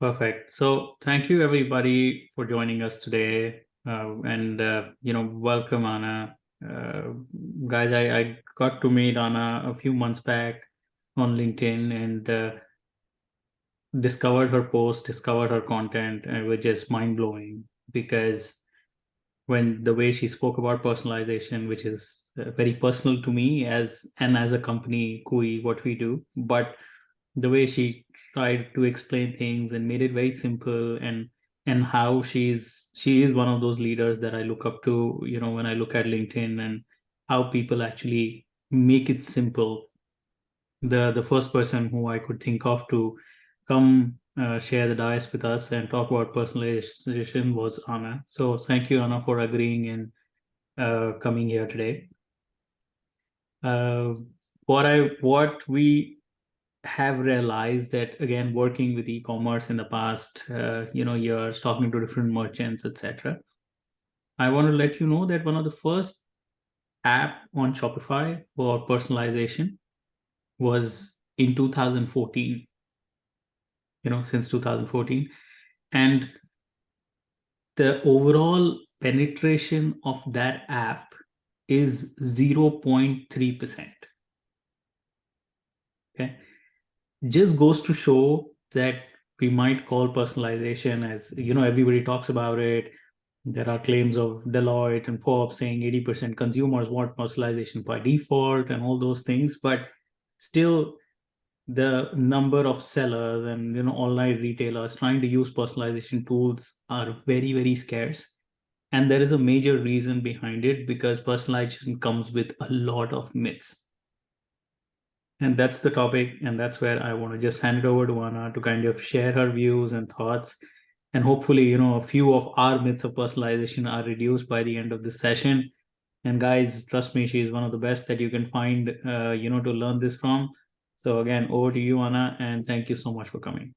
Perfect. So thank you everybody for joining us today. Welcome Anna. Uh, Guys, I got to meet Anna a few months back on LinkedIn and discovered her post, discovered her content, which is mind blowing because when the way she spoke about personalization, which is very personal to me as a company, Kui, what we do, but the way she tried to explain things and made it very simple and how she is one of those leaders that I look up to, when I look at LinkedIn and how people actually make it simple. The first person who I could think of to come share the dice with us and talk about personalization was Anna. So thank you, Anna, for agreeing and coming here today. Uh, what we have realized that, again, working with e-commerce in the past years, talking to different merchants, etc., I want to let you know that one of the first app on Shopify for personalization was in 2014, since 2014. And the overall penetration of that app is 0.3%. Okay. Just goes to show that we might call personalization, as everybody talks about it. There are claims of Deloitte and Forbes saying 80% consumers want personalization by default and all those things, but still the number of sellers and online retailers trying to use personalization tools are very, very scarce. And there is a major reason behind it, because personalization comes with a lot of myths. And that's the topic, and that's where I want to just hand it over to Anna to kind of share her views and thoughts. And hopefully, a few of our myths of personalization are reduced by the end of this session. And guys, trust me, she's one of the best that you can find, to learn this from. So again, over to you, Anna, and thank you so much for coming.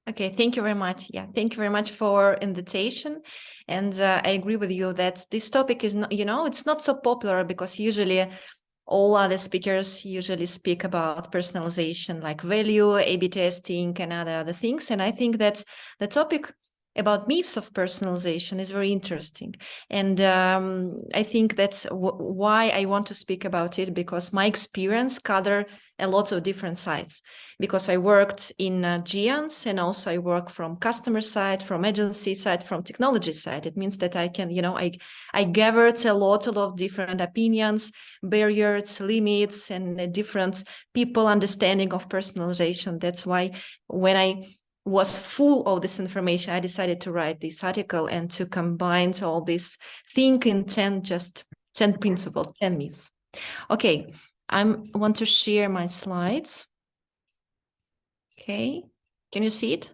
Okay, thank you very much. Yeah, thank you very much for invitation. And I agree with you that this topic is not, it's not so popular because usually all other speakers usually speak about personalization, like value, A/B testing, and other things. And I think that the topic about myths of personalization is very interesting. And I think that's why I want to speak about it, because my experience covers a lot of different sides. Because I worked in Giants, and also I work from customer side, from agency side, from technology side. It means that I can, I gathered a lot of different opinions, barriers, limits, and different people understanding of personalization. That's why when I was full of this information, I decided to write this article and to combine all this think in 10 principles, 10 myths. Okay, I want to share my slides. Okay, can you see it?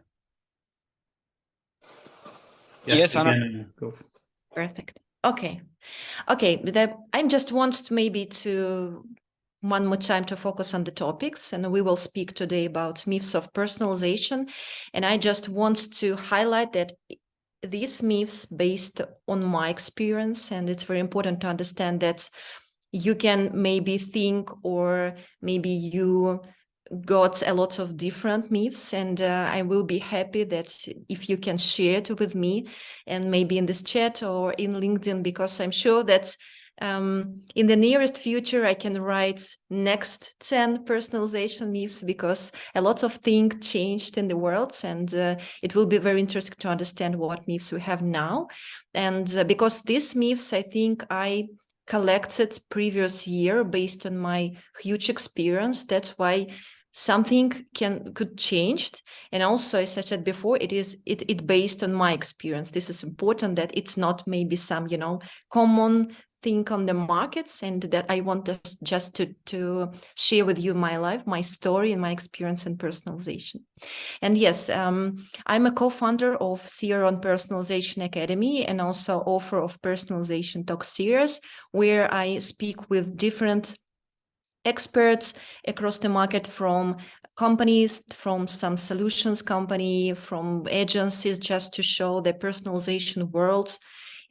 Yes, Anna. Go. Perfect. Okay, I just want maybe to one more time to focus on the topics, and we will speak today about myths of personalization. And I just want to highlight that these myths based on my experience, and it's very important to understand that you can maybe think, or maybe you got a lot of different myths, and I will be happy that if you can share it with me, and maybe in this chat or in LinkedIn, because I'm sure that in the nearest future I can write next 10 personalization myths, because a lot of things changed in the world, and it will be very interesting to understand what myths we have now. And because these myths, I think I collected previous year based on my huge experience. That's why something could change. And also, as I said before, it based on my experience. This is important, that it's not maybe some common thing on the markets, and that I want just to share with you my life, my story, and my experience in personalization. And yes, I'm a co-founder of Sierra on Personalization Academy, and also author of Personalization Talk Series, where I speak with different experts across the market, from companies, from some solutions company, from agencies, just to show the personalization world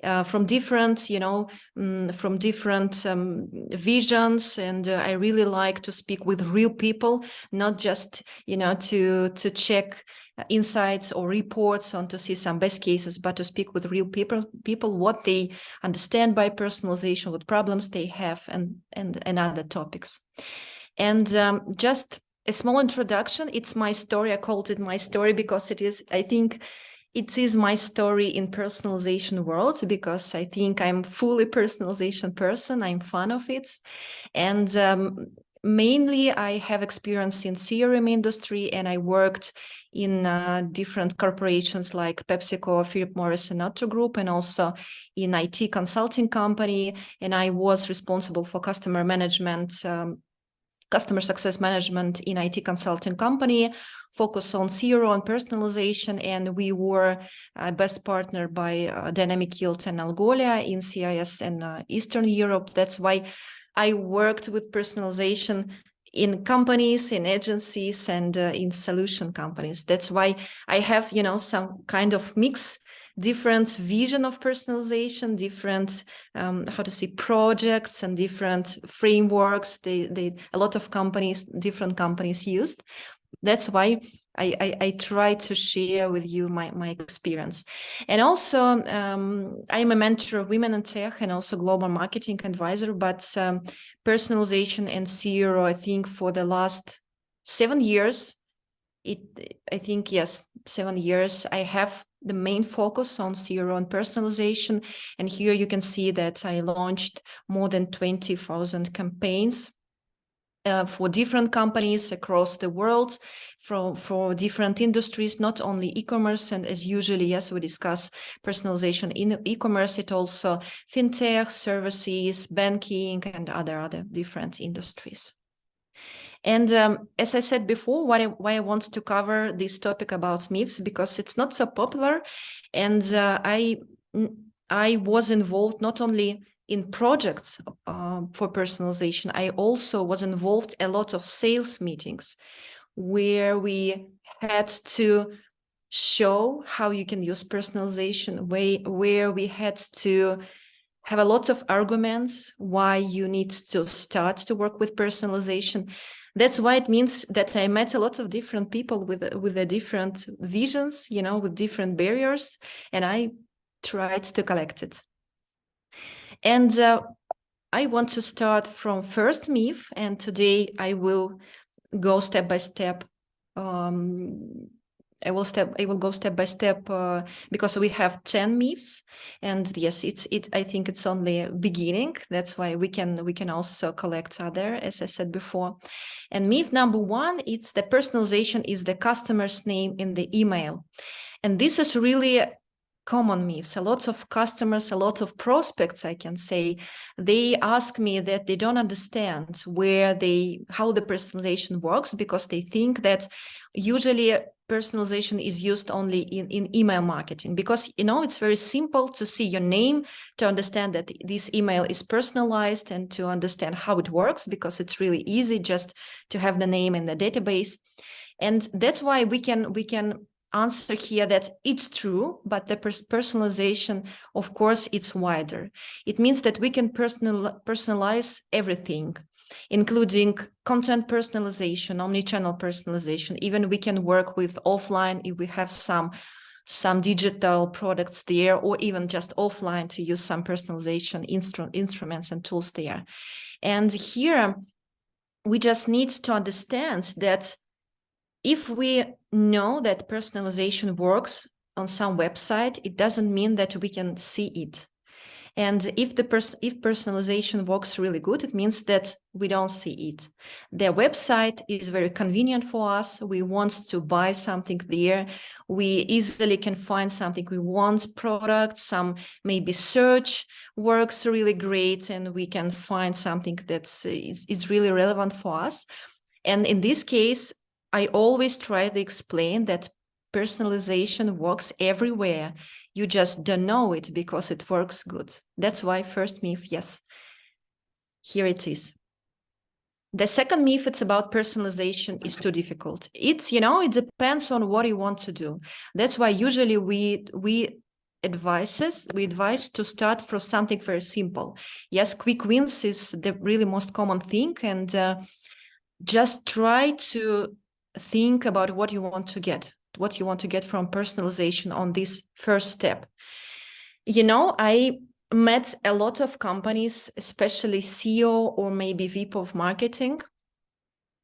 from different, from different visions. And I really like to speak with real people, not just, to check insights or reports on to see some best cases, but to speak with real people, what they understand by personalization, what problems they have, and other topics. And just a small introduction. It's my story. I called it my story because it is, I think, it is my story in personalization world, because I think I'm fully personalization person. I'm fan of it. And mainly I have experience in CRM industry, and I worked in different corporations like PepsiCo, Philip Morris and Otto Group, and also in IT consulting company. And I was responsible for customer management, customer success management in IT consulting company, focus on zero and personalization. And we were best partner by Dynamic Yield and Algolia in CIS and Eastern Europe. That's why I worked with personalization in companies, in agencies, and in solution companies. That's why I have, some kind of mix, different vision of personalization, different projects and different frameworks. A lot of companies, different companies used. That's why I try to share with you my experience. And also, I'm a mentor of women in tech and also global marketing advisor. But personalization and zero, I think for the last 7 years, 7 years, I have the main focus on zero and personalization. And here you can see that I launched more than 20,000 campaigns for different companies across the world, for different industries, not only e-commerce. And as usually, yes, we discuss personalization in e-commerce, it also fintech, services, banking, and other different industries. And as I said before, why I want to cover this topic about myths, because it's not so popular. And I was involved not only in projects for personalization, I also was involved a lot of sales meetings where we had to show how you can use personalization, where we had to have a lot of arguments why you need to start to work with personalization. That's why it means that I met a lot of different people with the different visions, with different barriers, and I tried to collect it. And I want to start from first myth, and today I will go step by step. I will go step by step because we have 10 myths, and yes, I think it's only a beginning. That's why we can also collect other, as I said before. And myth number 1, it's the personalization is the customer's name in the email. And this is really common myths. A lot of customers, a lot of prospects, I can say, they ask me that they don't understand how the personalization works, because they think that usually personalization is used only in email marketing, because it's very simple to see your name, to understand that this email is personalized, and to understand how it works, because it's really easy just to have the name in the database. And that's why we can answer here that it's true, but the personalization, of course, it's wider. It means that we can personalize everything, including content personalization, omnichannel personalization. Even we can work with offline if we have some digital products there, or even just offline to use some personalization instruments and tools there. And here we just need to understand that if we know that personalization works on some website, it doesn't mean that we can see it. And if personalization works really good, it means that we don't see it. The website is very convenient for us. We want to buy something there. We easily can find something we want, products, some maybe search works really great, and we can find something that is really relevant for us. And in this case, I always try to explain that personalization works everywhere. You just don't know it because it works good. That's why first myth, yes, here it is. The second myth, it's about personalization is too difficult. It depends on what you want to do. That's why usually we advise to start from something very simple. Yes, quick wins is the really most common thing, and just try to think about what you want to get from personalization on this first step. I met a lot of companies, especially CEO or maybe VP of marketing,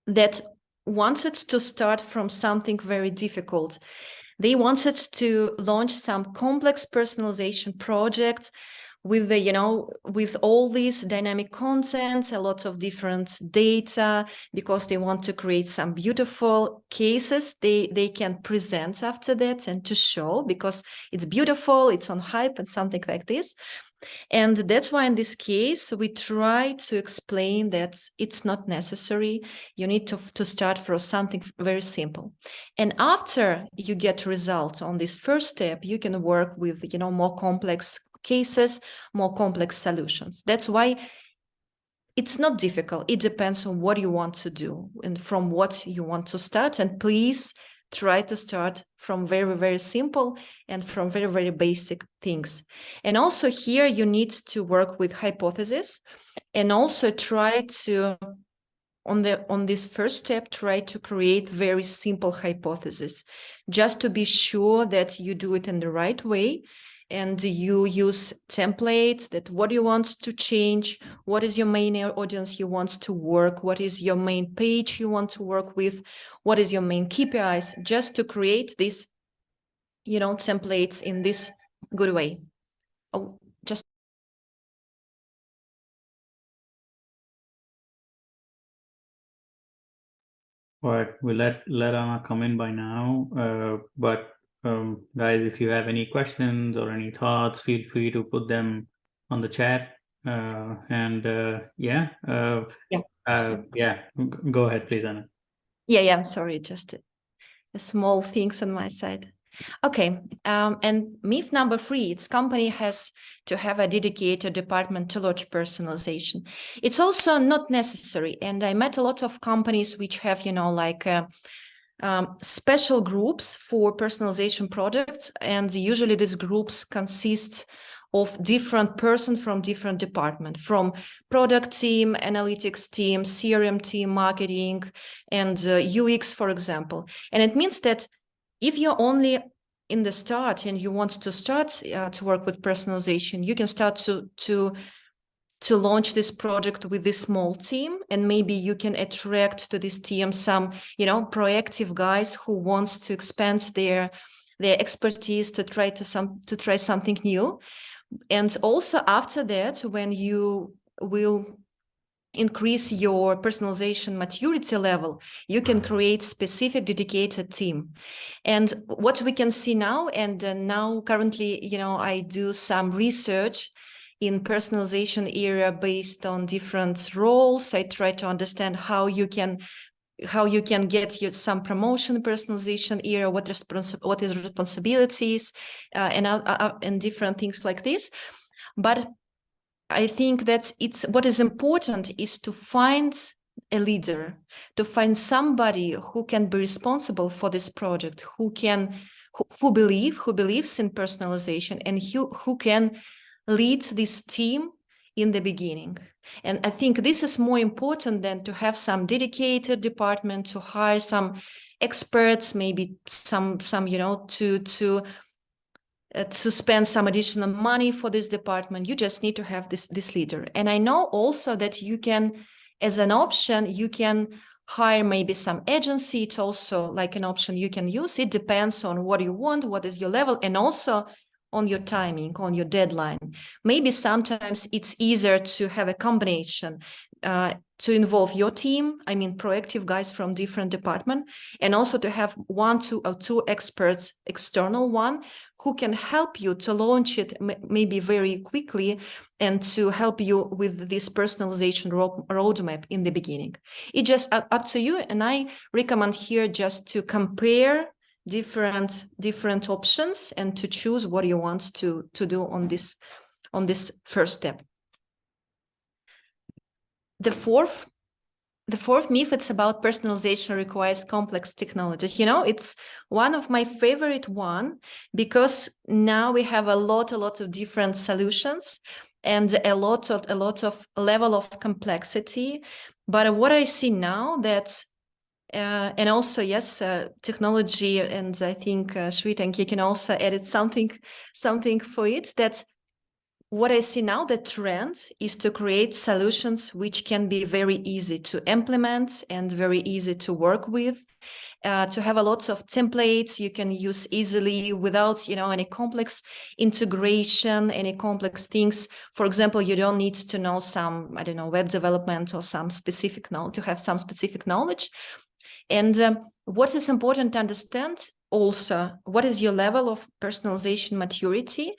that wanted to start from something very difficult. They wanted to launch some complex personalization project with with all these dynamic content, a lot of different data, because they want to create some beautiful cases they can present after that and to show, because it's beautiful, it's on hype and something like this. And that's why in this case, we try to explain that it's not necessary. You need to start from something very simple. And after you get results on this first step, you can work with, more complex cases, more complex solutions. That's why it's not difficult. It depends on what you want to do and from what you want to start. And please try to start from very, very simple and from very, very basic things. And also here you need to work with hypotheses, and also try to, on this first step, try to create very simple hypotheses, just to be sure that you do it in the right way. And you use templates, that what you want to change, what is your main audience you want to work, what is your main page you want to work with, what is your main KPIs, just to create this, templates in this good way. Oh, just All right, we'll let Anna come in by now. But guys, if you have any questions or any thoughts, feel free to put them on the chat. Yeah, go ahead, please, Anna. Yeah. Sorry, just a small things on my side. Okay, and myth number 3, its company has to have a dedicated department to launch personalization. It's also not necessary. And I met a lot of companies which have, special groups for personalization products. And usually these groups consist of different persons from different departments, from product team, analytics team, CRM team, marketing, and UX, for example. And it means that if you're only in the start and you want to start to work with personalization, you can start to launch this project with this small team, and maybe you can attract to this team some, proactive guys who wants to expand their expertise to try something new. And also after that, when you will increase your personalization maturity level, you can create specific dedicated team. And what we can see now, and now currently, I do some research in personalization area based on different roles. I try to understand how you can get some promotion personalization area, what is responsibilities, and different things like this. But I think that what is important is to find a leader, to find somebody who can be responsible for this project, who believes in personalization, and who can lead this team in the beginning. And I think this is more important than to have some dedicated department, to hire some experts, maybe some to spend some additional money for this department. You just need to have this leader. And I know also that you can, as an option, you can hire maybe some agency. It's also like an option you can use. It depends on what you want, what is your level, and also on your timing, on your deadline. Maybe sometimes it's easier to have a combination, to involve your team, proactive guys from different departments, and also to have 1, 2, or 2 experts, external one, who can help you to launch it maybe very quickly, and to help you with this personalization roadmap in the beginning. It's just up to you. And I recommend here just to compare different options and to choose what you want to do on this first step. The fourth the fourth myth, it's about personalization requires complex technologies. It's one of my favorite one, because now we have a lot of different solutions and a lot of level of complexity. But what I see now that and also, yes, technology, and I think Shwetank can also edit something for it, that what I see now, the trend is to create solutions which can be very easy to implement and very easy to work with, to have a lot of templates you can use easily without, any complex integration, any complex things. For example, you don't need to know some, I don't know, web development or some specific knowledge, to have some specific knowledge. And what is important to understand also, what is your level of personalization maturity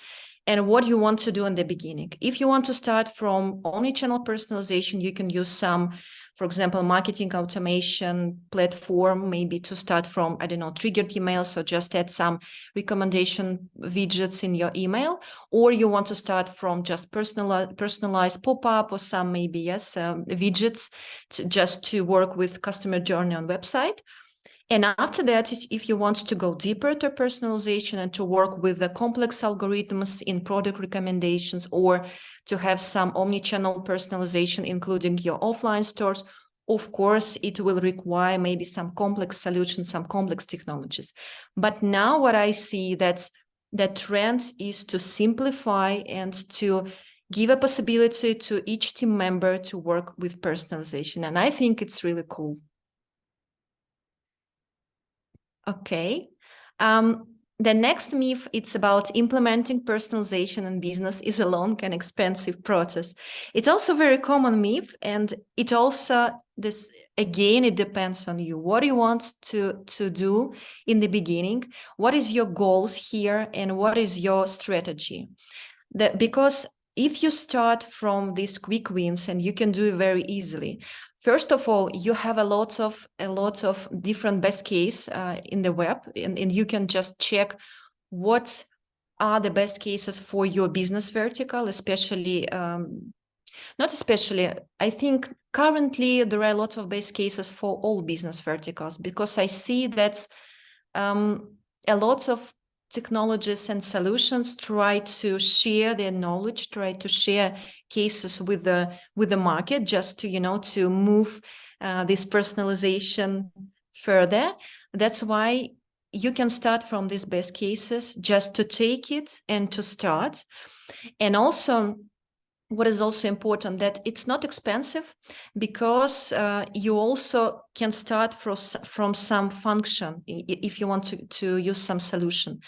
and what you want to do in the beginning. If you want to start from omnichannel personalization, you can use some, for example, marketing automation platform, maybe to start from, I don't know, triggered emails, so just add some recommendation widgets in your email. Or you want to start from just personalized pop-up or some maybe, yes, widgets just to work with customer journey on website. And after that, if you want to go deeper to personalization and to work with the complex algorithms in product recommendations, or to have some omni-channel personalization, including your offline stores, of course, it will require maybe some complex solutions, some complex technologies. But now what I see, that the trend is to simplify and to give a possibility to each team member to work with personalization. And I think it's really cool. Okay. The next myth, it's about implementing personalization in business is a long and expensive process. It's also a very common myth, and it also, this again, it depends on you. What do you want to do in the beginning? What is your goals here, and what is your strategy? Because if you start from these quick wins, and you can do it very easily, first of all, you have a lot of different best case in the web, and you can just check what are the best cases for your business vertical, especially, not especially, I think currently there are lots of best cases for all business verticals, because I see that a lot of technologies and solutions try to share their knowledge, try to share cases with the market, just to to move this personalization further. That's why you can start from these best cases, just to take it and to start. And also, what is also important, that it's not expensive, because you also can start from some function if you want to use some solution.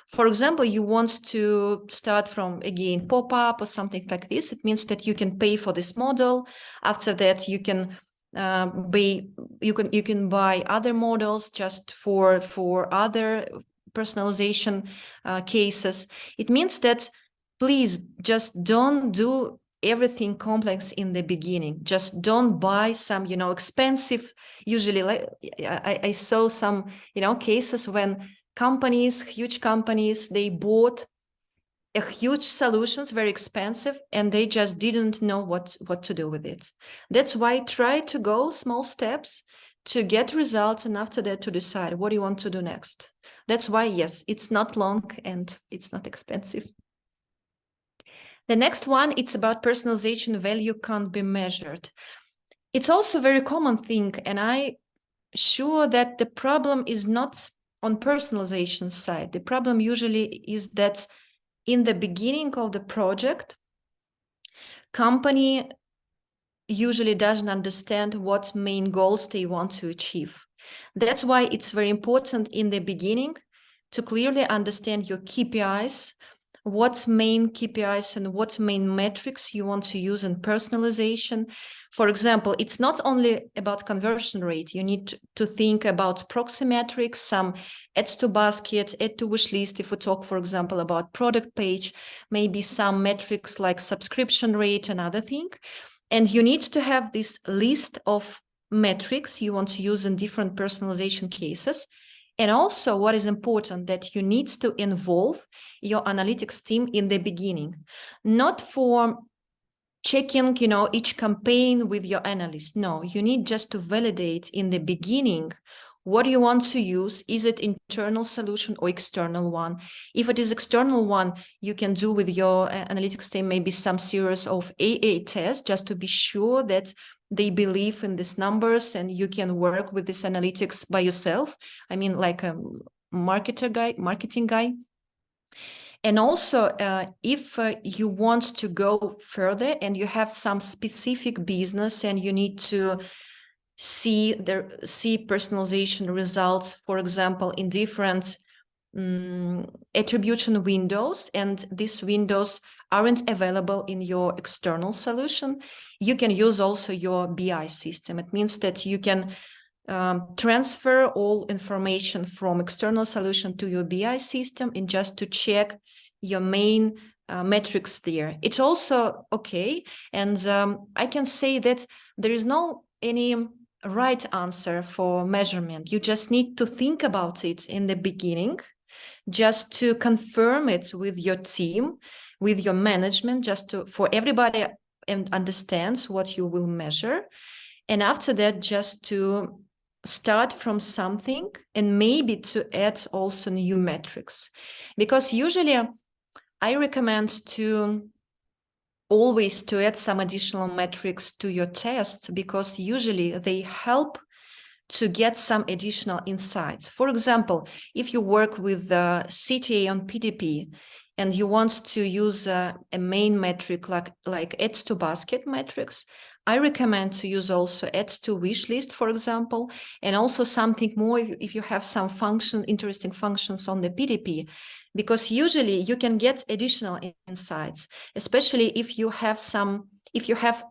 For example, you want to start from, again, pop-up or something like this. It means that you can pay for this model. After that, you can buy other models just for other personalization cases. It means that, please just don't do everything complex in the beginning. Just don't buy some, expensive, usually, like I saw some, cases when huge companies, they bought a huge solutions, very expensive, and they just didn't know what to do with it. That's why try to go small steps to get results, and after that to decide what you want to do next. That's why, yes, it's not long and it's not expensive. The next one, it's about personalization value can't be measured. It's also a very common thing, and I'm sure that the problem is not on personalization side. The problem usually is that in the beginning of the project, company usually doesn't understand what main goals they want to achieve. That's why it's very important in the beginning to clearly understand your KPIs, what main KPIs and what main metrics you want to use in personalization. For example, it's not only about conversion rate. You need to think about proxy metrics, some adds to basket, add to wish list. If we talk, for example, about product page, maybe some metrics like subscription rate and other thing. And you need to have this list of metrics you want to use in different personalization cases. And also, what is important, that you need to involve your analytics team in the beginning, not for checking, each campaign with your analyst. No, you need just to validate in the beginning what you want to use. Is it internal solution or external one? If it is external one, you can do with your analytics team maybe some series of AA tests just to be sure that they believe in these numbers and you can work with this analytics by yourself. I mean, like a marketing guy. And also, if you want to go further and you have some specific business and you need to see personalization results, for example, in different attribution windows, and these windows aren't available in your external solution, you can use also your BI system. It means that you can transfer all information from external solution to your BI system and just to check your main metrics there. It's also okay. And I can say that there is no any right answer for measurement. You just need to think about it in the beginning, just to confirm it with your team, with your management, just for everybody and understands what you will measure. And after that, just to start from something and maybe to add also new metrics. Because usually I recommend to always to add some additional metrics to your test, because usually they help to get some additional insights. For example, if you work with the CTA on PDP and you want to use a main metric like adds to basket metrics, I recommend to use also adds to wish list, for example, and also something more if you have some interesting functions on the PDP, because usually you can get additional insights, especially if you have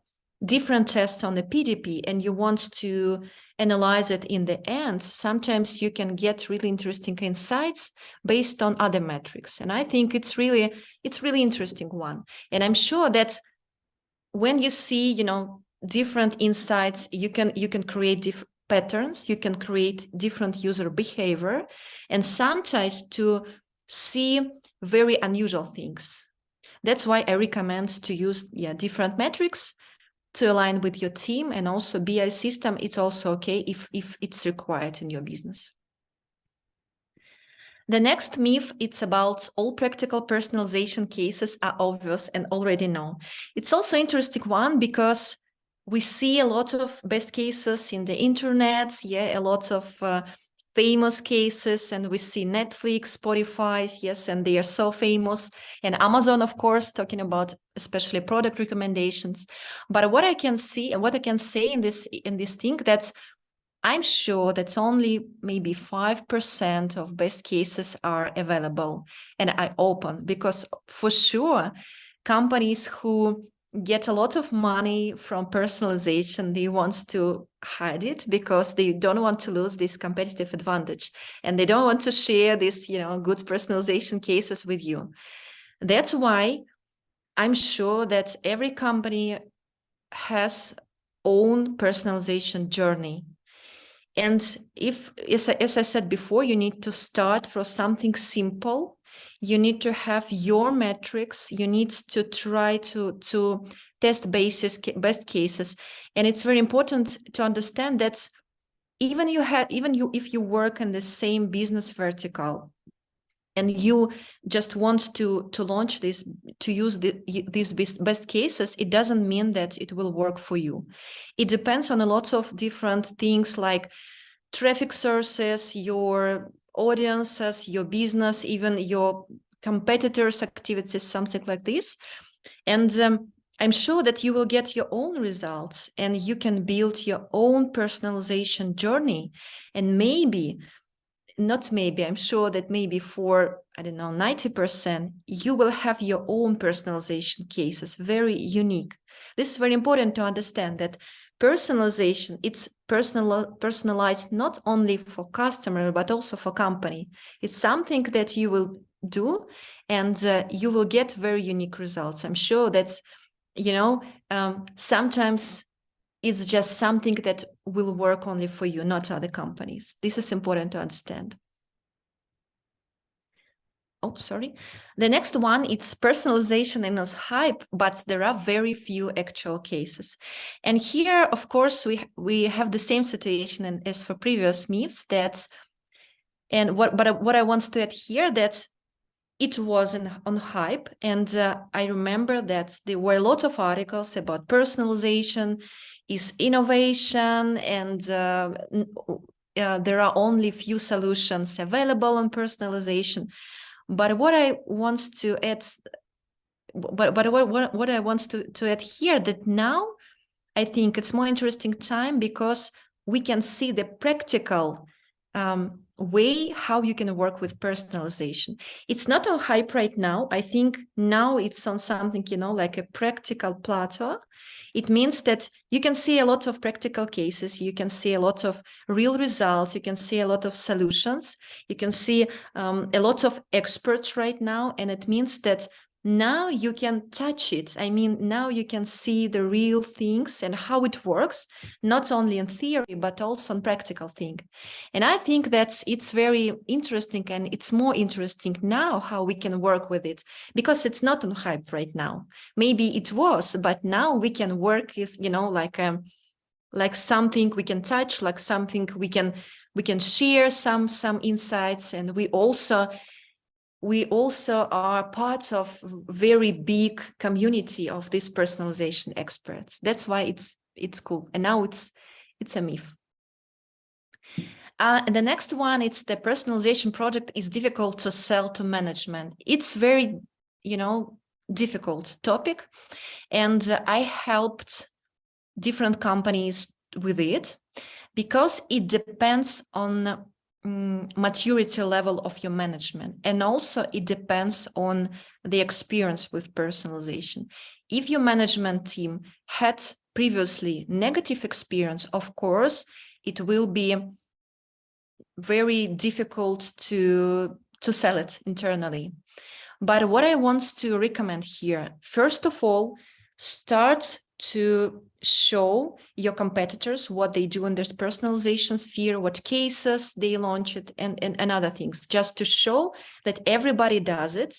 different tests on the PDP and you want to analyze it in the end. Sometimes you can get really interesting insights based on other metrics. And I think it's really interesting one. And I'm sure that when you see, different insights, you can create different patterns, you can create different user behavior, and sometimes to see very unusual things. That's why I recommend to use different metrics to align with your team, and also BI system. It's also okay if it's required in your business. The next myth, it's about all practical personalization cases are obvious and already known. It's also interesting one because we see a lot of best cases in the internet, a lot of famous cases, and we see Netflix, Spotify, yes, and they are so famous, and Amazon, of course, talking about especially product recommendations. But what I can see and what I can say in this thing, that's I'm sure that only maybe 5% of best cases are available and are open, because for sure companies who get a lot of money from personalization, they want to hide it because they don't want to lose this competitive advantage, and they don't want to share this, good personalization cases with you. That's why I'm sure that every company has own personalization journey. And if, as I said before, you need to start from something simple. You need to have your metrics. You need to try to test best cases. And it's very important to understand that if you work in the same business vertical and you just want to launch this, to use these best cases, it doesn't mean that it will work for you. It depends on a lot of different things like traffic sources, your audiences, your business, even your competitors' activities, something like this. And I'm sure that you will get your own results and you can build your own personalization journey. And I'm sure that maybe for, 90%, you will have your own personalization cases, very unique. This is very important to understand, that personalization, it's personalized not only for customer, but also for company. It's something that you will do and you will get very unique results. I'm sure that's, sometimes it's just something that will work only for you, not other companies. This is important to understand. Oh, sorry. The next one, it's personalization and as hype, but there are very few actual cases. And here, of course, we have the same situation as for previous myths. What I want to add here, that it was on hype, and I remember that there were a lot of articles about personalization is innovation, and there are only few solutions available on personalization. But what I want to add, what I want to add here, that now I think it's more interesting time because we can see the practical way how you can work with personalization. It's not on hype right now. I think now it's on something, like a practical plateau. It means that you can see a lot of practical cases. You can see a lot of real results. You can see a lot of solutions. You can see a lot of experts right now. And it means that now you can touch it. I mean, now you can see the real things and how it works, not only in theory, but also on practical thing. And I think it's very interesting, and it's more interesting now how we can work with it, because it's not on hype right now. Maybe it was, but now we can work with, like something we can touch, like something we can share some insights, and we also are parts of very big community of these personalization experts. That's why it's cool. And now it's a myth. And the next one, it's the personalization project is difficult to sell to management. It's very, difficult topic. And I helped different companies with it because it depends on maturity level of your management, and also it depends on the experience with personalization. If your management team had previously negative experience, of course it will be very difficult to sell it internally. But what I want to recommend here, first of all, start to show your competitors what they do in this personalization sphere, what cases they launch it, and other things, just to show that everybody does it.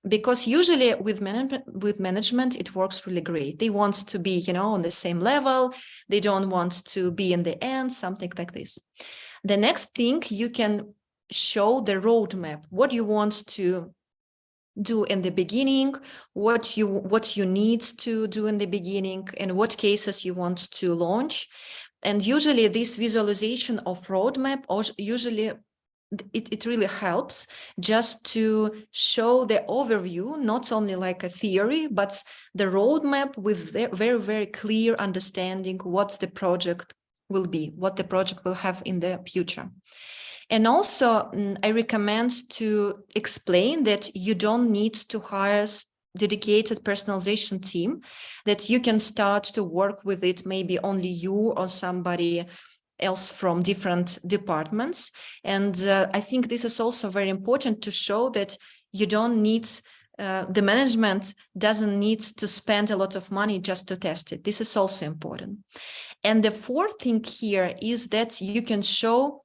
Because usually with management, it works really great. They want to be, on the same level. They don't want to be in the end, something like this. The next thing, you can show the roadmap, what you want to do in the beginning, what you need to do in the beginning, and what cases you want to launch. And usually this visualization of roadmap, usually it really helps just to show the overview, not only like a theory, but the roadmap with very, very clear understanding what the project will be, what the project will have in the future. And also, I recommend to explain that you don't need to hire dedicated personalization team, that you can start to work with it, maybe only you or somebody else from different departments. And I think this is also very important to show that you don't need, the management doesn't need to spend a lot of money just to test it. This is also important. And the fourth thing here is that you can show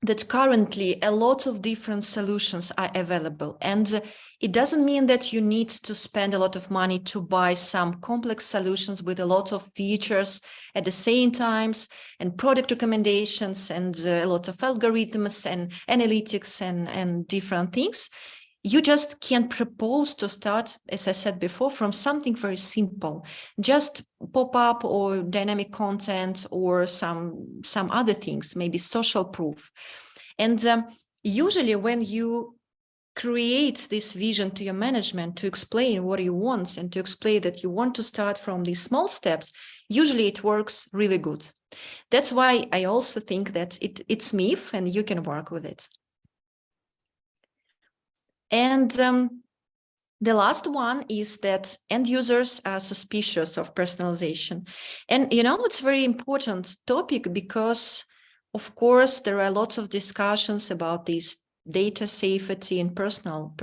that currently a lot of different solutions are available. And it doesn't mean that you need to spend a lot of money to buy some complex solutions with a lot of features at the same times, and product recommendations, and a lot of algorithms and analytics and different things. You just can propose to start, as I said before, from something very simple, just pop-up or dynamic content or some other things, maybe social proof. And usually when you create this vision to your management to explain what you want and to explain that you want to start from these small steps, usually it works really good. That's why I also think that it's myth and you can work with it. And the last one is that end users are suspicious of personalization. And, it's a very important topic because, of course, there are lots of discussions about this data safety and personal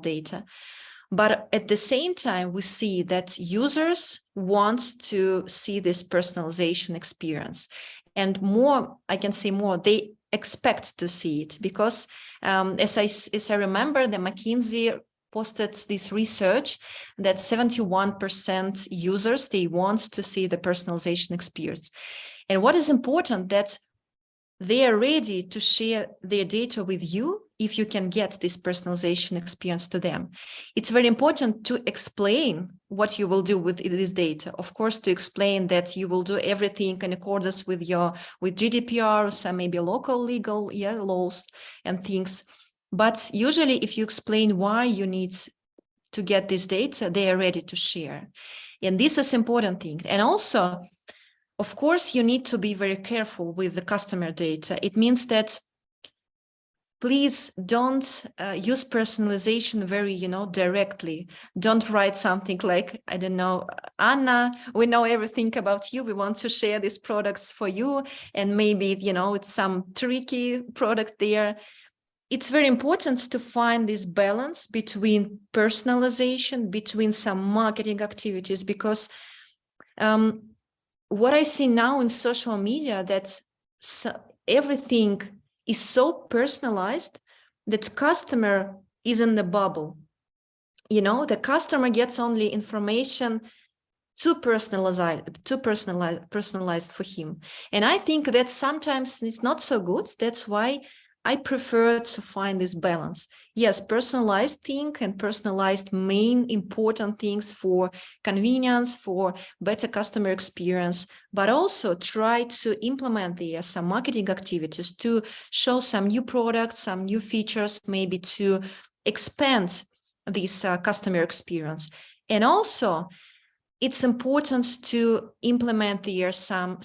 data. But at the same time, we see that users want to see this personalization experience. And more, I can say more, they expect to see it, because as I remember, the McKinsey posted this research that 71% users, they want to see the personalization experience. And what is important, that they are ready to share their data with you if you can get this personalization experience to them. It's very important to explain what you will do with this data. Of course, to explain that you will do everything in accordance with GDPR or some maybe local legal laws and things. But usually, if you explain why you need to get this data, they are ready to share. And this is important thing. And also, of course, you need to be very careful with the customer data. It means that please don't use personalization very, directly. Don't write something like, I don't know, Anna, we know everything about you. We want to share these products for you. And maybe, it's some tricky product there. It's very important to find this balance between personalization, between some marketing activities, because what I see now in social media, that everything is so personalized that customer is in the bubble. The customer gets only information too personalized for him. And I think that sometimes it's not so good. That's why I prefer to find this balance. Yes, personalized thing and personalized main important things for convenience, for better customer experience, but also try to implement there some marketing activities to show some new products, some new features, maybe to expand this customer experience. And also, it's important to implement there some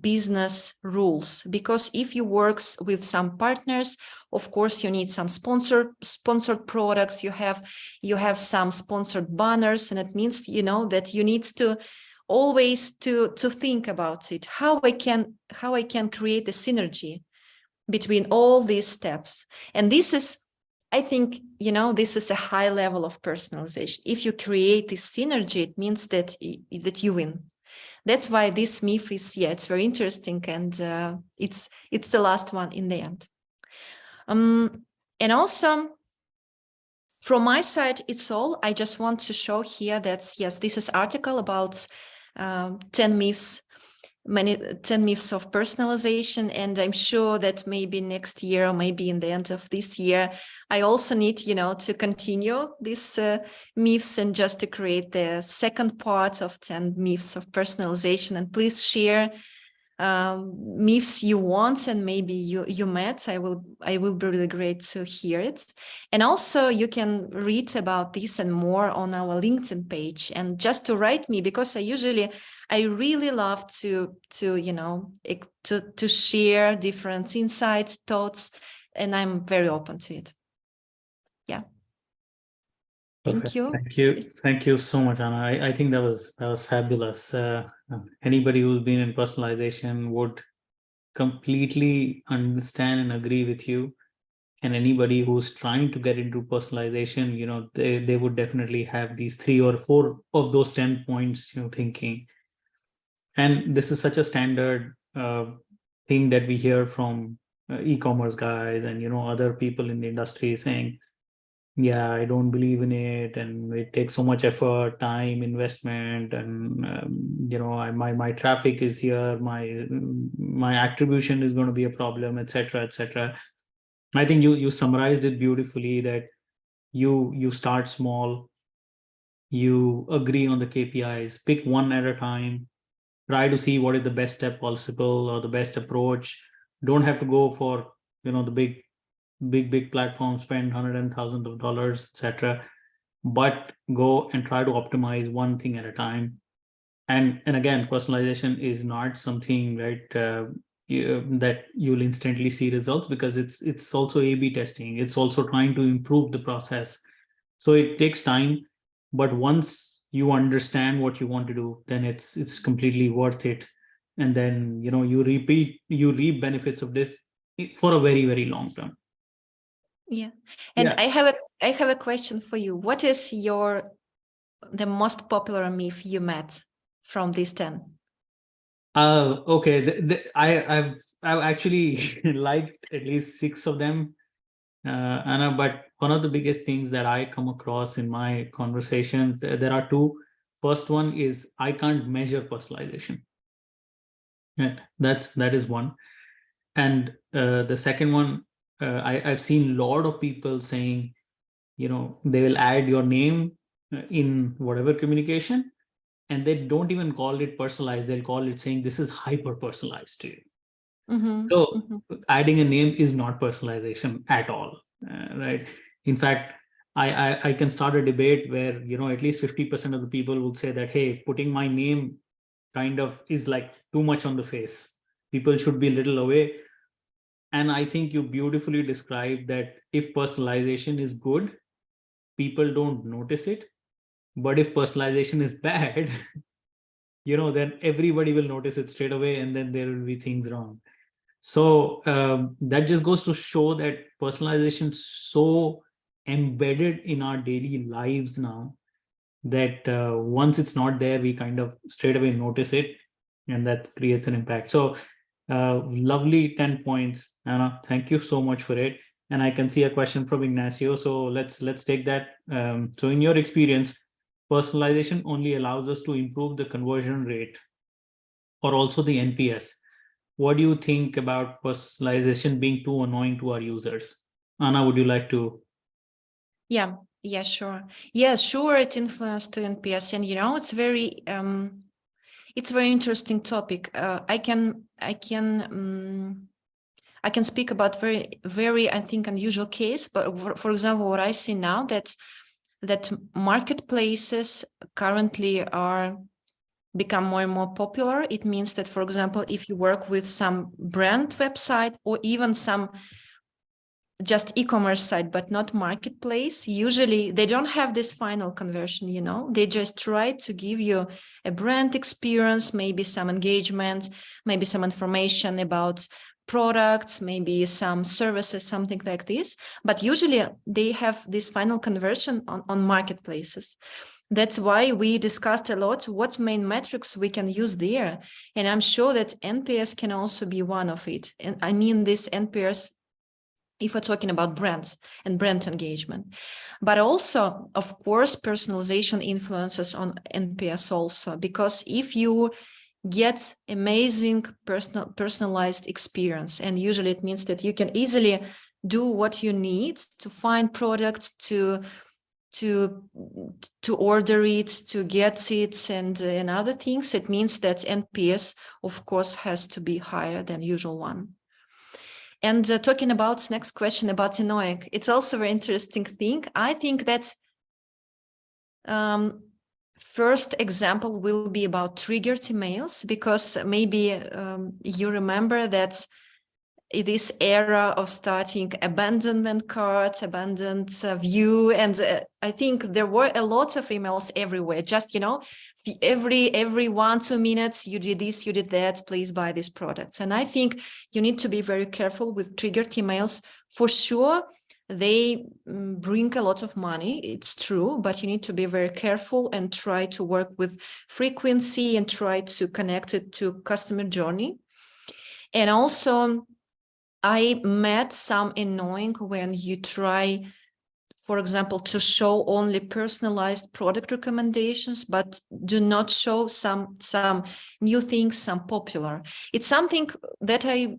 business rules, because if you work with some partners, of course you need some sponsored products. You have some sponsored banners, and it means that you need to always to think about it, how I can create a synergy between all these steps. And this is, I think, this is a high level of personalization. If you create this synergy, it means that you win. That's why this myth is, it's very interesting, and it's the last one in the end. And also, from my side, it's all. I just want to show here that, yes, this is article about 10 myths. 10 myths of personalization, and I'm sure that maybe next year or maybe in the end of this year I also need to continue these myths, and just to create the second part of 10 myths of personalization. And please share myths you want and maybe you met. I will be really great to hear it. And also you can read about this and more on our LinkedIn page, and just to write me, because I really love to share different insights, thoughts, and I'm very open to it. Yeah. Perfect. Thank you. Thank you so much, Anna. I think that was fabulous. Anybody who's been in personalization would completely understand and agree with you. And anybody who's trying to get into personalization, they would definitely have these 3 or 4 of those 10 points, thinking. And this is such a standard thing that we hear from e-commerce guys and other people in the industry saying, yeah, I don't believe in it, and it takes so much effort, time, investment, and my traffic is here, my attribution is going to be a problem, etc., etc. I think you summarized it beautifully, that you start small, you agree on the KPIs, pick one at a time, try to see what is the best step possible or the best approach. Don't have to go for the big platforms, spend hundreds and thousands of dollars, etc., but go and try to optimize one thing at a time. And again, personalization is not something, right, that you'll instantly see results, because it's also A/B testing. It's also trying to improve the process, so it takes time. But once you understand what you want to do, then it's completely worth it. And then you reap benefits of this for a very, very long term. Yeah. And Yeah. I have a question for you. What is the most popular myth you met from these 10? Okay. I've actually liked at least six of them, Anna. But one of the biggest things that I come across in my conversations, there are two. First one is I can't measure personalization. Yeah, that is one. And the second one, I've seen a lot of people saying, they will add your name in whatever communication, and they don't even call it personalized. They'll call it saying this is hyper personalized to you. Mm-hmm. So Mm-hmm. adding a name is not personalization at all, right? In fact, I can start a debate where at least 50% of the people will say that, hey, putting my name kind of is like too much on the face. People should be a little away. And I think you beautifully described that if personalization is good, people don't notice it. But if personalization is bad, then everybody will notice it straight away, and then there will be things wrong. So that just goes to show that personalization is so embedded in our daily lives now that once it's not there, we kind of straight away notice it, and that creates an impact. So lovely 10 points, Anna. Thank you so much for it. And I can see a question from Ignacio. So let's take that. So in your experience, personalization only allows us to improve the conversion rate or also the NPS. What do you think about personalization being too annoying to our users? Anna, would you like to? Yeah, sure. Yeah, sure, it influenced to NPS, and it's very interesting topic. I can speak about very, I think, unusual case, but for example, what I see now that marketplaces currently are become more and more popular. It means that, for example, if you work with some brand website or even some just e-commerce site, but not marketplace, usually they don't have this final conversion, they just try to give you a brand experience, maybe some engagement, maybe some information about products, maybe some services, something like this. But usually they have this final conversion on marketplaces. That's why we discussed a lot what main metrics we can use there. And I'm sure that NPS can also be one of it. And I mean this NPS if we're talking about brands and brand engagement. But also, of course, personalization influences on NPS also, because if you get amazing personalized experience, and usually it means that you can easily do what you need to find products, to order it, to get it, and other things, it means that NPS, of course, has to be higher than usual one. And talking about next question about annoying, it's also a very interesting thing. I think that first example will be about triggered emails, because maybe you remember that this era of starting abandonment cards, abandoned view, and I think there were a lot of emails everywhere. Just every 1-2 minutes, you did this, you did that, please buy these products. And I think you need to be very careful with triggered emails. For sure, they bring a lot of money, it's true, but you need to be very careful and try to work with frequency and try to connect it to customer journey. And also, I met some annoying when you try, for example, to show only personalized product recommendations, but do not show some new things, some popular. It's something that I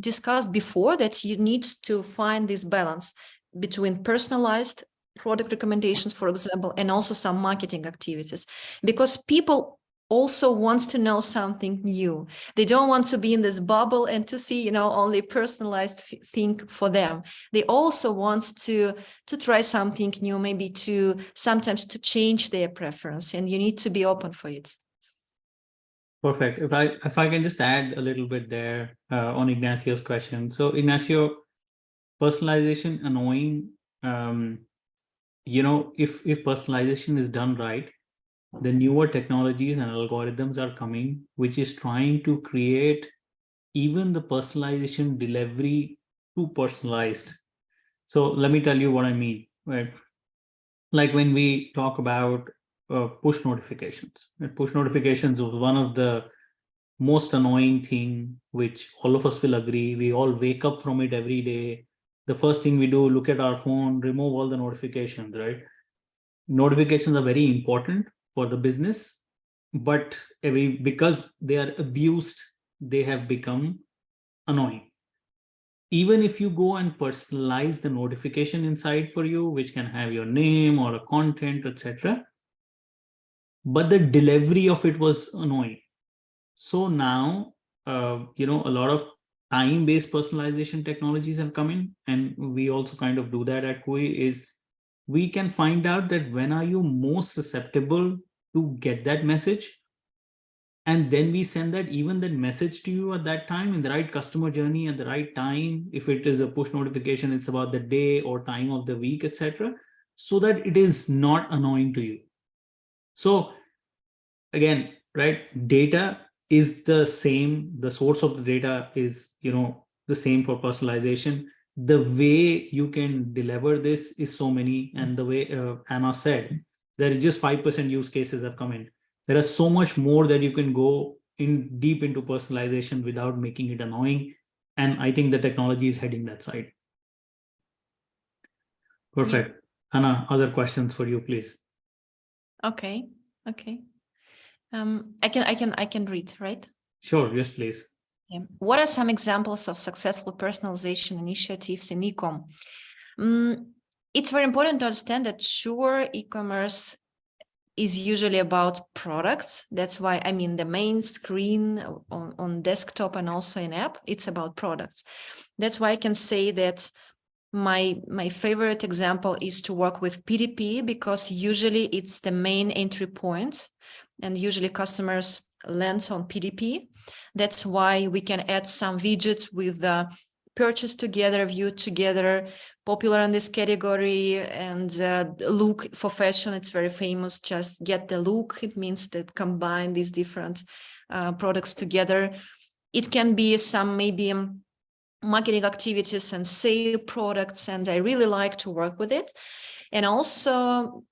discussed before, that you need to find this balance between personalized product recommendations, for example, and also some marketing activities, because people also wants to know something new. They don't want to be in this bubble and to see, only personalized thing for them. They also want to try something new, maybe to sometimes to change their preference, and you need to be open for it. Perfect. If I can just add a little bit there on Ignacio's question. So Ignacio, personalization annoying. If personalization is done right, the newer technologies and algorithms are coming, which is trying to create even the personalization delivery too personalized. So let me tell you what I mean. Right? Like when we talk about push notifications. Push notifications was one of the most annoying thing, which all of us will agree, we all wake up from it every day. The first thing we do, look at our phone, remove all the notifications, right? Notifications are very important for the business, but because they are abused, they have become annoying. Even if you go and personalize the notification inside for you, which can have your name or a content, etc., but the delivery of it was annoying. So now, a lot of time-based personalization technologies have come in, and we also kind of do that at Kui. Is we can find out that when are you most susceptible to get that message, and then we send that message to you at that time in the right customer journey at the right time. If it is a push notification, it's about the day or time of the week, etc., so that it is not annoying to you. So again, right, data is the same, the source of the data is the same for personalization. The way you can deliver this is so many, and the way Anna said, there is just 5% use cases have come in. There are so much more that you can go in deep into personalization without making it annoying, and I think the technology is heading that side. Perfect. Yeah. Anna, other questions for you, please? Okay. I can read, right? Sure, yes, please. Yeah. What are some examples of successful personalization initiatives in e-com? It's very important to understand that sure, e-commerce is usually about products. That's why, I mean, the main screen on desktop and also in app, it's about products. That's why I can say that my favorite example is to work with PDP, because usually it's the main entry point, and usually customers land on PDP. That's why we can add some widgets with the purchase together, view together, popular in this category, and look for fashion. It's very famous. Just get the look. It means that combine these different products together. It can be some maybe marketing activities and sale products, and I really like to work with it. And also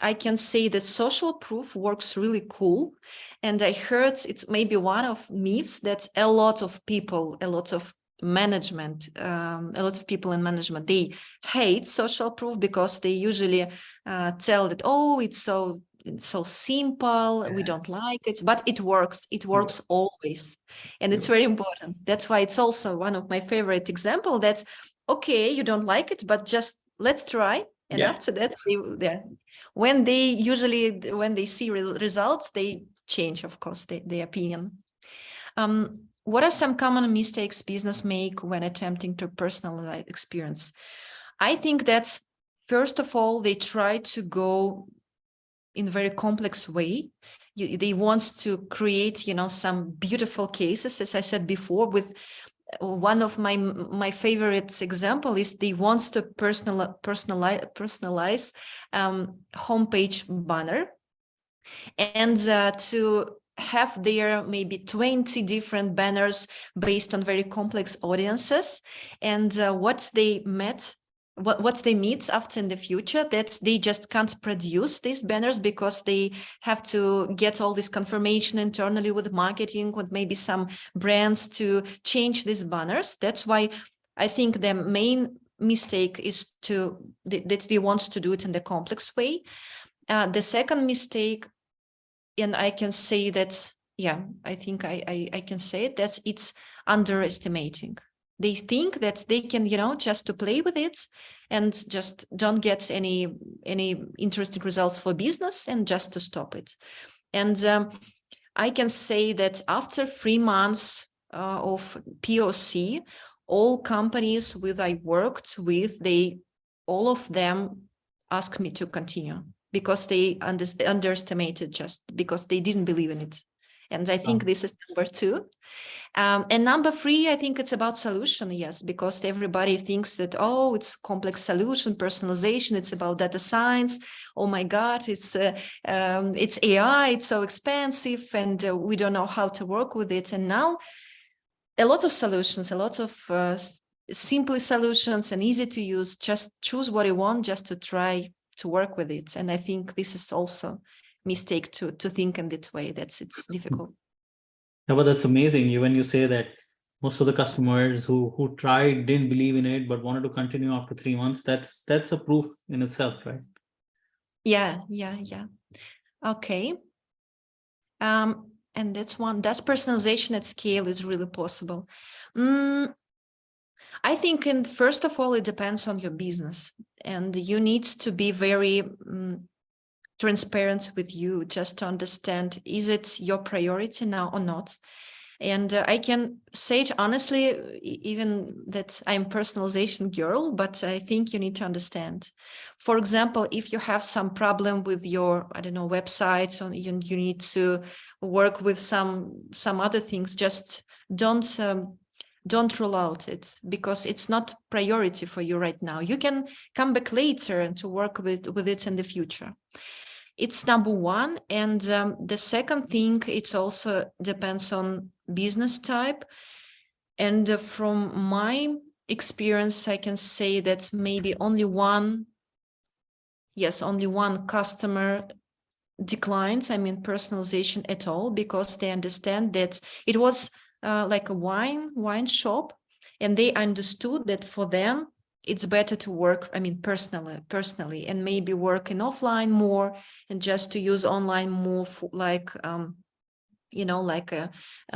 I can say that social proof works really cool. And I heard it's maybe one of myths that a lot of people, a lot of people in management, they hate social proof because they usually tell that, oh, it's so simple, we don't like it, but it works always, and it's very important. That's why it's also one of my favorite example. That's okay, you don't like it, but just let's try. And after that, when they see results, they change, of course, their opinion. What are some common mistakes business make when attempting to personalize experience? I think that first of all, they try to go in a very complex way. They want to create, some beautiful cases, as I said before. With one of my favorite example is they want to personalize homepage banner, and to have there maybe 20 different banners based on very complex audiences. And what they meet after in the future, that they just can't produce these banners because they have to get all this confirmation internally with marketing, with maybe some brands to change these banners. That's why I think the main mistake is that they want to do it in the complex way. The second mistake, and I can say that, I think I can say it, that it's underestimating. They think that they can, just to play with it and just don't get any interesting results for business and just to stop it. And I can say that after 3 months of POC, all companies I worked with, all of them asked me to continue, because they underestimated, just because they didn't believe in it. And I think this is number 2. And number 3, I think it's about solution. Yes, because everybody thinks that, oh, it's complex solution, personalization, it's about data science. Oh my God, it's AI, it's so expensive, and we don't know how to work with it. And now a lot of solutions, a lot of simple solutions and easy to use. Just choose what you want, just to try to work with it. And I think this is also mistake to think in this way, that it's difficult. Yeah, but that's amazing. When you say that most of the customers who tried didn't believe in it but wanted to continue after 3 months, that's a proof in itself, right? Yeah, yeah, yeah. Okay. And that's one. Does personalization at scale is really possible? Mm, I think, and first of all, it depends on your business, and you need to be very transparent with you just to understand, is it your priority now or not? And I can say it honestly, even that I'm personalization girl, but I think you need to understand. For example, if you have some problem with your, I don't know, website, or you need to work with some other things, just don't rule out it, because it's not priority for you right now. You can come back later and to work with it in the future. It's number one. And the second thing, it also depends on business type. And from my experience, I can say that maybe only one customer declines, I mean, personalization at all, because they understand that it was like a wine shop, and they understood that for them it's better to work, I mean, personally, and maybe work in offline more, and just to use online more for like like a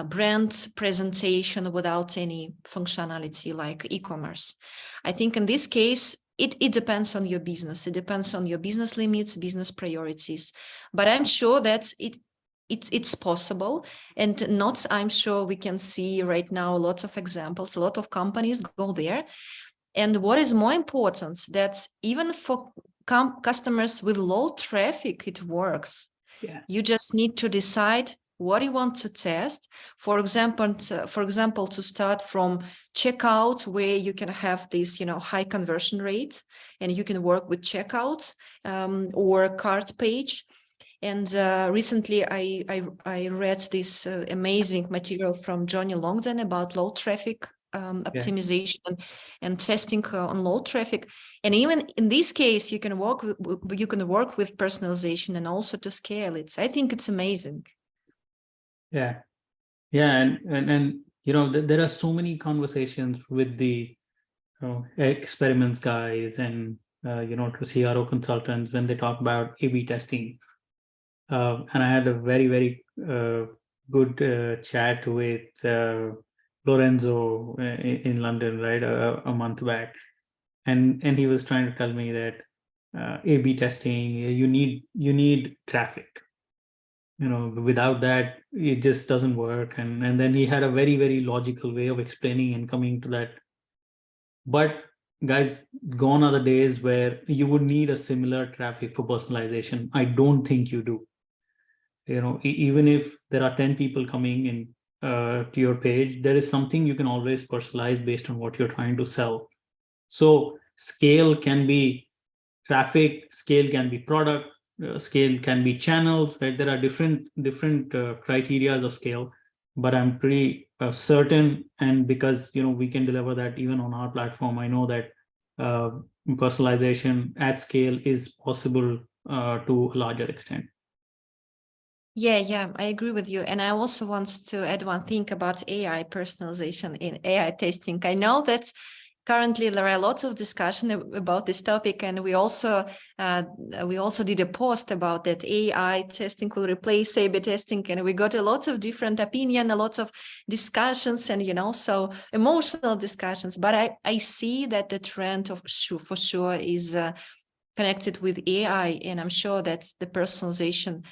brand presentation without any functionality like e-commerce. I think in this case, it depends on your business. It depends on your business limits, business priorities. But I'm sure that it's possible. And not, I'm sure we can see right now lots of examples, a lot of companies go there. And what is more important, that even for customers with low traffic, it works. Yeah. You just need to decide what you want to test. For example, to start from checkout, where you can have this, high conversion rate, and you can work with checkouts or cart page. And recently, I read this amazing material from Johnny Longden about low traffic Yeah. optimization and testing on low traffic. And even in this case, you can work with personalization and also to scale it. I think it's amazing. Yeah. Yeah. And there are so many conversations with the experiments guys and to CRO consultants when they talk about A/B testing. And I had a very, very good chat with Lorenzo in London, right, a month back, and he was trying to tell me that A/B testing, you need traffic. Without that, it just doesn't work. And then he had a very, very logical way of explaining and coming to that. But guys, gone are the days where you would need a similar traffic for personalization. I don't think you do. Even if there are 10 people coming in to your page, there is something you can always personalize based on what you're trying to sell. So scale can be traffic, scale can be product, scale can be channels, right? There are different criteria of scale, but I'm pretty certain, and because we can deliver that even on our platform, I know that uh, personalization at scale is possible to a larger extent. Yeah, I agree with you. And I also want to add one thing about AI personalization in AI testing. I know that currently there are lots of discussion about this topic, and we also did a post about that AI testing will replace A/B testing, and we got a lot of different opinion, a lot of discussions, and so emotional discussions. But I see that the trend for sure is connected with AI, and I'm sure that the personalization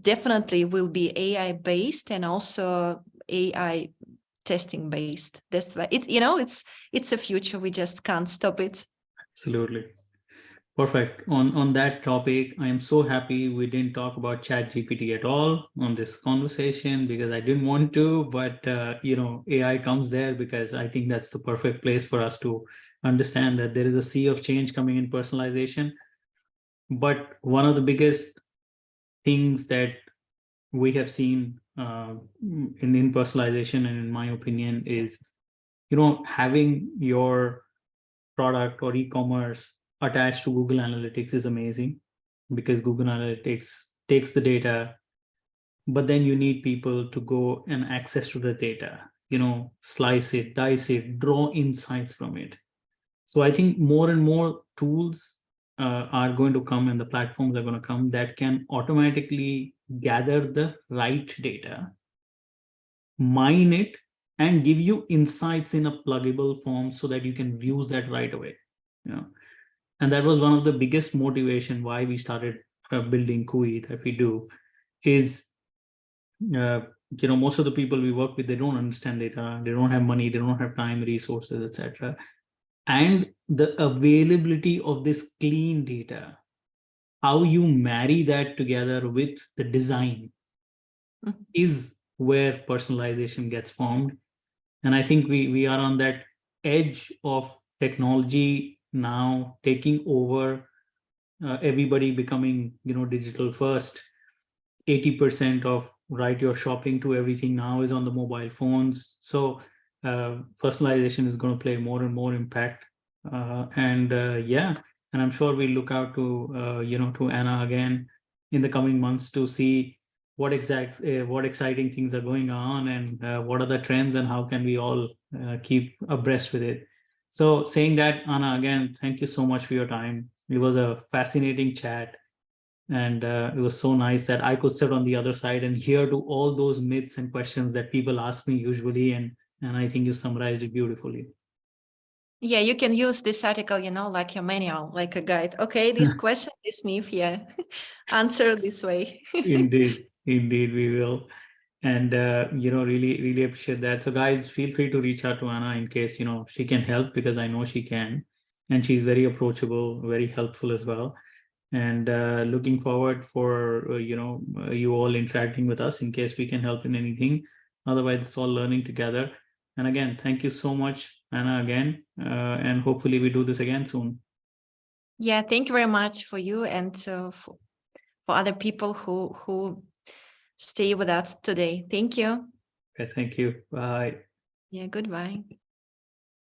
definitely will be AI based and also AI testing based. That's why it's a future. We just can't stop it. Absolutely. Perfect. On that topic, I am so happy we didn't talk about Chat GPT at all on this conversation, because I didn't want to, but AI comes there because I think that's the perfect place for us to understand that there is a sea of change coming in personalization. But one of the biggest things that we have seen in personalization, and in my opinion, is having your product or e-commerce attached to Google Analytics is amazing, because Google Analytics takes the data, but then you need people to go and access to the data, slice it, dice it, draw insights from it. So I think more and more tools are going to come, and the platforms are going to come that can automatically gather the right data, mine it, and give you insights in a pluggable form so that you can use that right away. And that was one of the biggest motivation why we started building Kui that we do is uh, most of the people we work with, they don't understand data, they don't have money, they don't have time, resources, etc. And the availability of this clean data, how you marry that together with the design, is where personalization gets formed. And I think we are on that edge of technology now taking over, everybody becoming digital first. 80% of right your shopping to everything now is on the mobile phones. So personalization is going to play more and more impact. And yeah, and I'm sure we'll look out to Anna again in the coming months to see what exciting things are going on, and what are the trends, and how can we all keep abreast with it. So saying that, Anna, again, thank you so much for your time. It was a fascinating chat, and it was so nice that I could sit on the other side and hear to all those myths and questions that people ask me usually, and I think you summarized it beautifully. Yeah, you can use this article, like a manual, like a guide. Okay, this question, this myth, yeah, answer this way. Indeed, we will. And really, really appreciate that. So guys, feel free to reach out to Anna in case she can help, because I know she can, and she's very approachable, very helpful as well. And looking forward for you all interacting with us in case we can help in anything. Otherwise, it's all learning together. And again, thank you so much, Anna, again, and hopefully we do this again soon. Yeah, thank you very much for you, and for other people who stay with us today. Thank you. Okay, thank you. Bye. Yeah, goodbye.